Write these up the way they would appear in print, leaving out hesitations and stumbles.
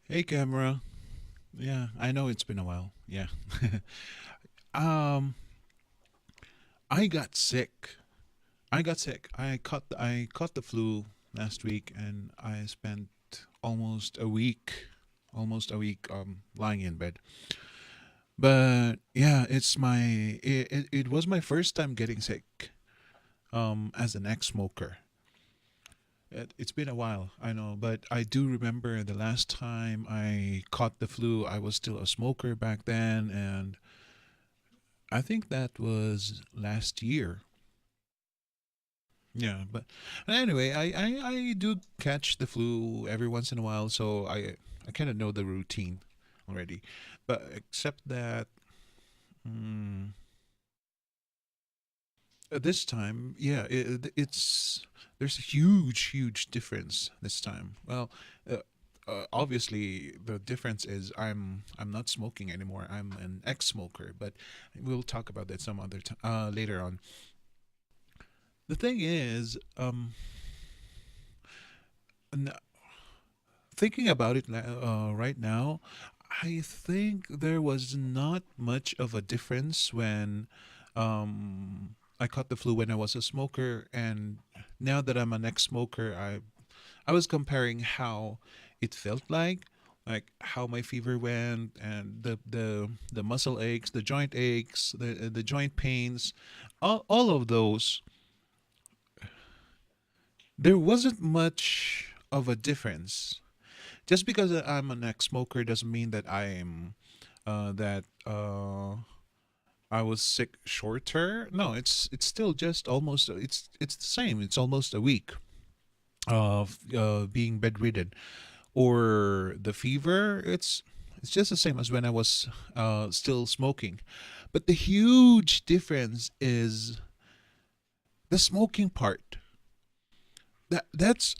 Hey, camera. Yeah, I know it's been a while. Yeah. um, I got sick. I caught the flu last week, and I spent almost a week, lying in bed. But yeah, it was my first time getting sick. As an ex-smoker. It's been a while, I know, but I do remember the last time I caught the flu. I was still a smoker back then, and I think that was last year. Yeah, but anyway, I do catch the flu every once in a while, so I kind of know the routine already. But except that mm, this time, yeah, it's there's a huge difference this time. Well, obviously the difference is I'm not smoking anymore. I'm an ex-smoker, but we'll talk about that some other time later on. The thing is, n- thinking about it right now, I think there was not much of a difference when I caught the flu when I was a smoker, and now that I'm an ex-smoker, I was comparing how it felt like how my fever went, and the muscle aches, the joint aches, the joint pains, all of those. There wasn't much of a difference. Just because I'm an ex-smoker doesn't mean that that I was sick shorter. No, it's still just almost it's the same. It's almost a week of being bedridden, or the fever. It's just the same as when I was still smoking, but the huge difference is the smoking part. That's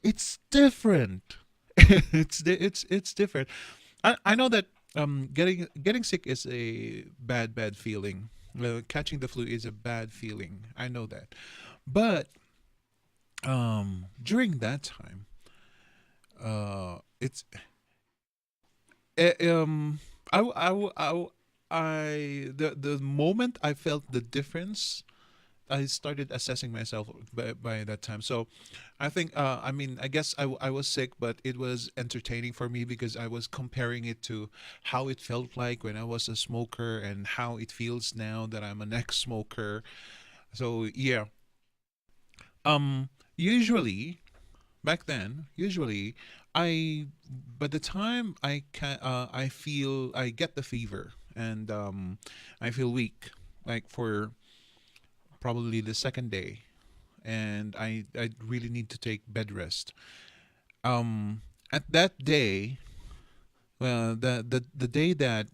it's different. It's different. I know that getting sick is a bad feeling. Catching the flu is a bad feeling. I know that, but during that time, it's eh, um the moment I felt the difference, I started assessing myself by that time. So I think, I mean, I guess I was sick, but it was entertaining for me because I was comparing it to how it felt like when I was a smoker and how it feels now that I'm an ex smoker. So, yeah. Um, usually, back then, I, by the time I get the fever, and I feel weak, like for probably the second day, and I really need to take bed rest. At that day, well, the day that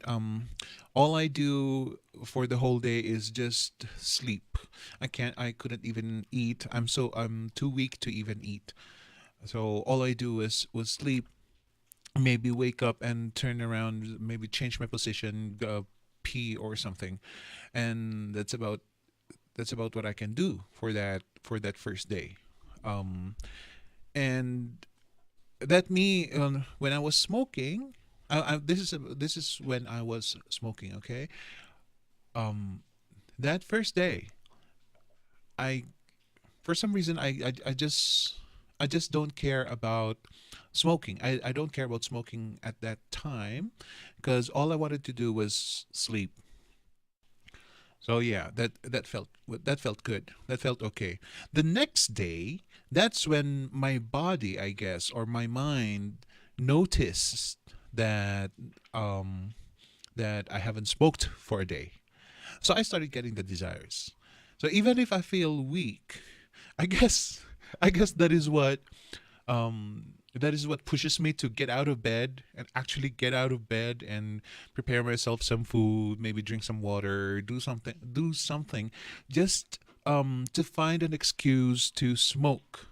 all I do for the whole day is just sleep. I couldn't even eat. I'm too weak to even eat. So all I do is was sleep, maybe wake up and turn around, maybe change my position, pee or something, and that's about what I can do for that first day. Um, and that me when I was smoking, this is when I was smoking. Okay, um, that first day, I for some reason I just don't care about smoking. I don't care about smoking at that time because all I wanted to do was sleep. So yeah, that felt good. That felt okay. The next day, that's when my body, I guess, or my mind noticed that um that I haven't smoked for a day. So I started getting the desires. So even if I feel weak, I guess I guess that is what pushes me to get out of bed and actually get out of bed and prepare myself some food, maybe drink some water, do something just to find an excuse to smoke.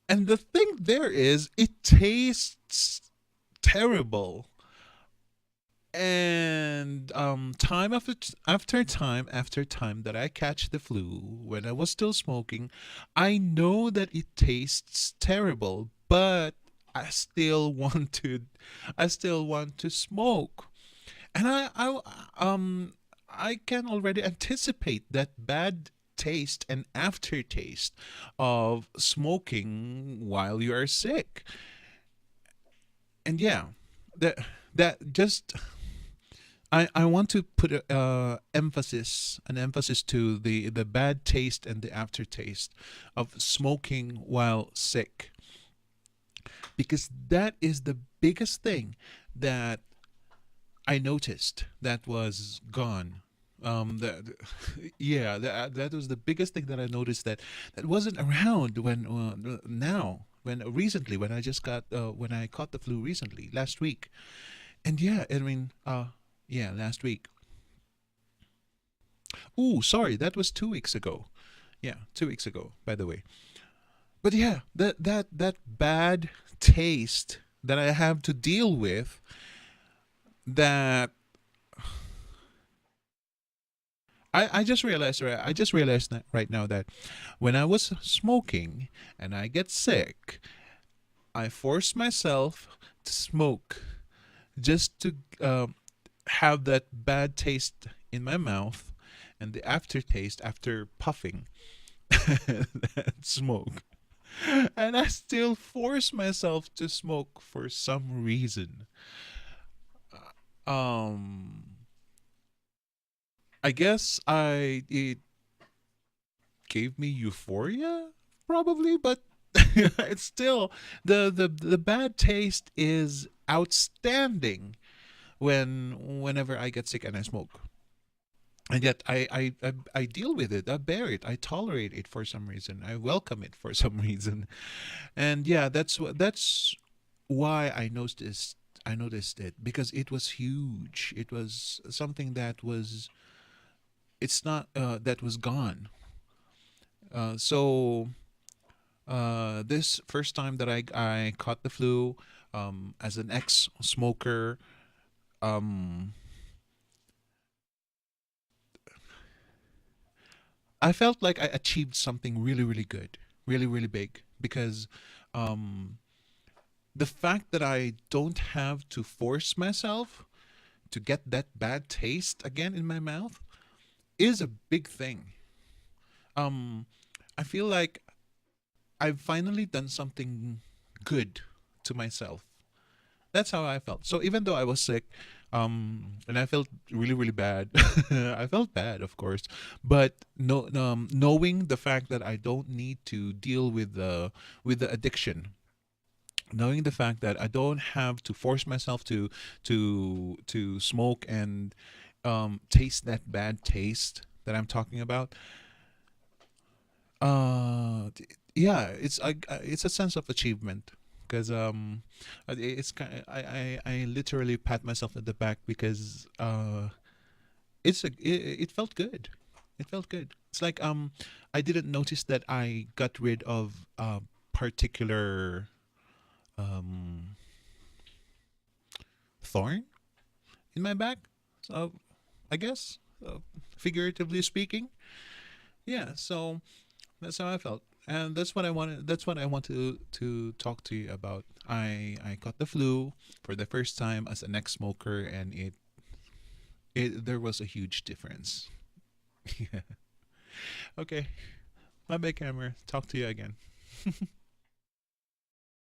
And the thing there is it tastes terrible. And time after time that I catch the flu when I was still smoking, I know that it tastes terrible, but I still want to, I still want to smoke. And I can already anticipate that bad taste and aftertaste of smoking while you are sick. And yeah, that that just I want to put a, an emphasis to the bad taste and the aftertaste of smoking while sick, because that is the biggest thing that I noticed that was gone. Yeah, that was the biggest thing that I noticed that wasn't around when now when recently when I just got when I caught the flu recently last week. And yeah, I mean yeah, last week. Ooh, sorry, that was 2 weeks ago. Yeah, 2 weeks ago, by the way. But yeah, that bad taste that I have to deal with, that I just realized, right, I just realized that right now that when I was smoking and I get sick, I force myself to smoke just to have that bad taste in my mouth and the aftertaste after puffing that smoke. And I still force myself to smoke for some reason. Um, I guess it gave me euphoria, probably, but it's still the bad taste is outstanding whenever I get sick and I smoke. And yet I deal with it. I bear it. I tolerate it for some reason. I welcome it for some reason. And yeah, that's why I noticed it, because it was huge. It was something that was, it's not that was gone. So this first time that I caught the flu, as an ex smoker, um I felt like I achieved something really, really good, really, really big, because um, the fact that I don't have to force myself to get that bad taste again in my mouth is a big thing. Um, I feel like I've finally done something good to myself. That's how I felt. So even though I was sick, and I felt really, really bad, I felt bad, of course, but no, knowing the fact that I don't need to deal with the addiction, knowing the fact that I don't have to force myself to smoke and taste that bad taste that I'm talking about. Yeah, it's a sense of achievement, because it's kind, I literally pat myself at the back, because it felt good. It felt good. It's like I didn't notice that I got rid of a particular um thorn in my back. So I guess, figuratively speaking, yeah. So that's how I felt, and that's what I wanted. That's what I want to talk to you about. I caught the flu for the first time as an ex-smoker, and it there was a huge difference. Yeah. Okay. My big hammer. Talk to you again.